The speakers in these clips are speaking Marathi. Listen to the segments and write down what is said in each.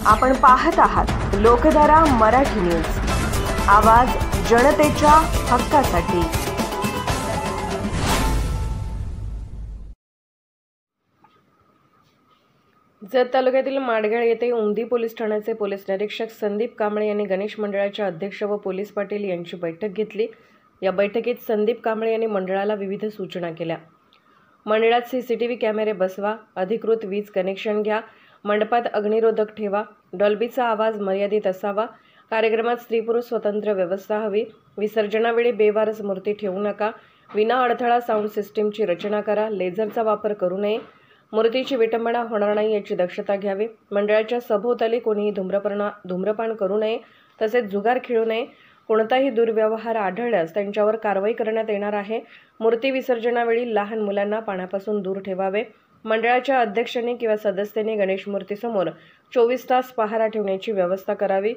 आपण पाहत आहात लोकधारा मराठी न्यूज, आवाज जनतेच्या हक्कासाठी। जत तालुक्यातील माडगाळ येथे उमदी पोलीस ठाण्याचे पोलीस निरीक्षक संदीप कांबळे यांनी गणेश मंडळाचे अध्यक्ष व पोलीस पाटील यांची बैठक घेतली। या बैठकीत संदीप कांबळे यांनी मंडळाला विविध सूचना केल्या। मंडळात सीसीटीव्ही कॅमेरे बसवा, अधिकृत वीज कनेक्शन घ्या, मंडपात अग्निरोधक ठेवा, डॉल्बीचा आवाज मर्यादित असावा, कार्यक्रमात स्त्री-पुरुष स्वतंत्र व्यवस्था हवी, विसर्जनावेळी बेवारस मूर्ती ठेवू नका, विना अडथळा साऊंड सिस्टीमची रचना करा, लेझरचा वापर करू नये, मूर्तीची विटंबना होणार नाही याची दक्षता घ्यावी, मंडळाच्या सभोवताली कोणीही धूम्रपान करू नये, तसेच जुगार खेळू नये, कोणताही दुर्व्यवहार आढळल्यास त्यांच्यावर कारवाई करण्यात येणार आहे। मूर्ती विसर्जनावेळी लहान मुलांना पाण्यापासून दूर ठेवावे। मंडळाच्या अध्यक्षांनी किंवा सदस्यांनी गणेश मूर्तीसमोर 24 तास पहारा ठेवण्याची व्यवस्था करावी।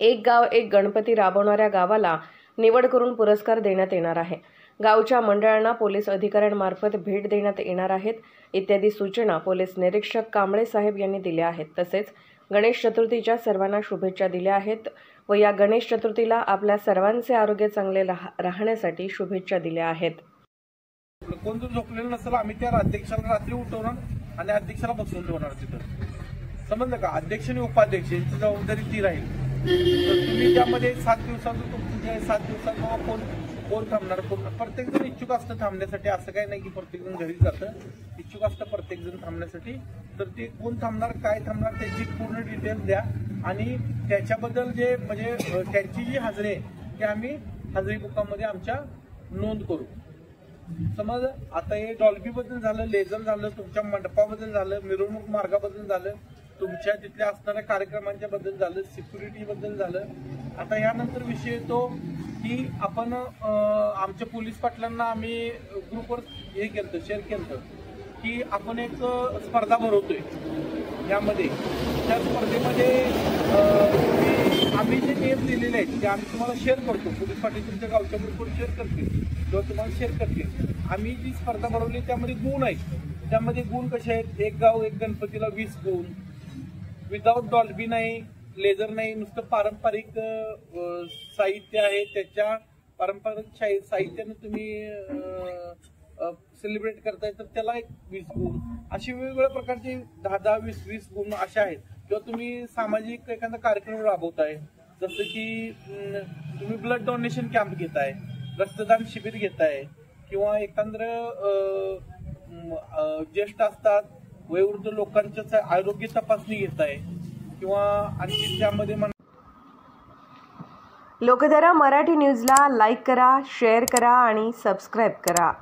एक गाव एक गणपती राबवणाऱ्या गावाला निवड करून पुरस्कार देण्यात येणार आहे। गावच्या मंडळांना पोलीस अधिकाऱ्यांमार्फत भेट देण्यात येणार आहेत, इत्यादी सूचना पोलीस निरीक्षक कांबळे साहेब यांनी दिल्या आहेत। तसेच गणेश चतुर्थीच्या सर्वांना शुभेच्छा दिल्या आहेत व या गणेश चतुर्थीला आपल्या सर्वांचे आरोग्य चांगले राहण्यासाठी शुभेच्छा दिल्या आहेत। कोण जर झोपलेलं नसेल आम्ही त्या अध्यक्षाला रात्री उठवणार आणि अध्यक्षाला बसवून ठेवणार तिथं, समजलं का? अध्यक्ष आणि उपाध्यक्ष यांची जबाबदारी ती राहील। तर तुम्ही त्यामध्ये 7 दिवसाचं तुमचं 7 दिवसात कोण थांबणार, प्रत्येक जण इच्छुक असतं थांबण्यासाठी, असं काही नाही की प्रत्येक जण घरी जातं, इच्छुक असतं प्रत्येक जण थांबण्यासाठी। तर ते कोण थांबणार, काय थांबणार त्याची पूर्ण डिटेल द्या आणि त्याच्याबद्दल जे म्हणजे त्यांची जी हजेरी आहे ते आम्ही हजेरी बुकामध्ये आमच्या नोंद करू। समज आता हे डॉल्बी बद्दल झालं, लेझर झालं, तुमच्या मंडपाबद्दल झालं, मिरवणूक मार्गाबद्दल झालं, तुमच्या तिथल्या असणाऱ्या कार्यक्रमांच्या बद्दल झालं, सिक्युरिटी बद्दल झालं। आता यानंतर विषय येतो की आपण आमच्या पोलीस पाटलांना आम्ही ग्रुपवर हे केलं, शेअर केलं की आपण एक स्पर्धा भरवतोय। यामध्ये त्या स्पर्धेमध्ये आम्ही जे नियम दिलेले आहेत ते आम्ही तुम्हाला शेअर करतो। पोलीस पाटील तुमच्या गावच्या ग्रुपवर शेअर करतील किंवा तुम्हाला शेअर करतील। आम्ही जी स्पर्धा भरवली त्यामध्ये गुण आहेत, त्यामध्ये गुण कसे आहेत? एक गाव एक गणपतीला 20 गुण, विदाऊट डॉल्बी नाही, लेझर नाही, नुसतं पारंपरिक साहित्य आहे, त्याच्या पारंपरिक साहित्याने तुम्ही सेलिब्रेट करताय तर त्याला एक 20 गुण, अशी वेगवेगळ्या प्रकारचे 10-10, 20-20 गुण असे आहेत। किंवा तुम्ही सामाजिक एखादा कार्यक्रम राबवताय, जसं की तुम्ही ब्लड डोनेशन कॅम्प घेताय, रक्तदान शिबिर घेताय, किंवा एखाद्र ज्येष्ठ असतात वयोवृद्ध लोकांच्या आरोग्य तपासणी घेताय, किंवा आणखी त्यामध्ये लोकधारा मराठी न्यूजला लाईक करा, शेअर करा आणि सबस्क्राईब करा।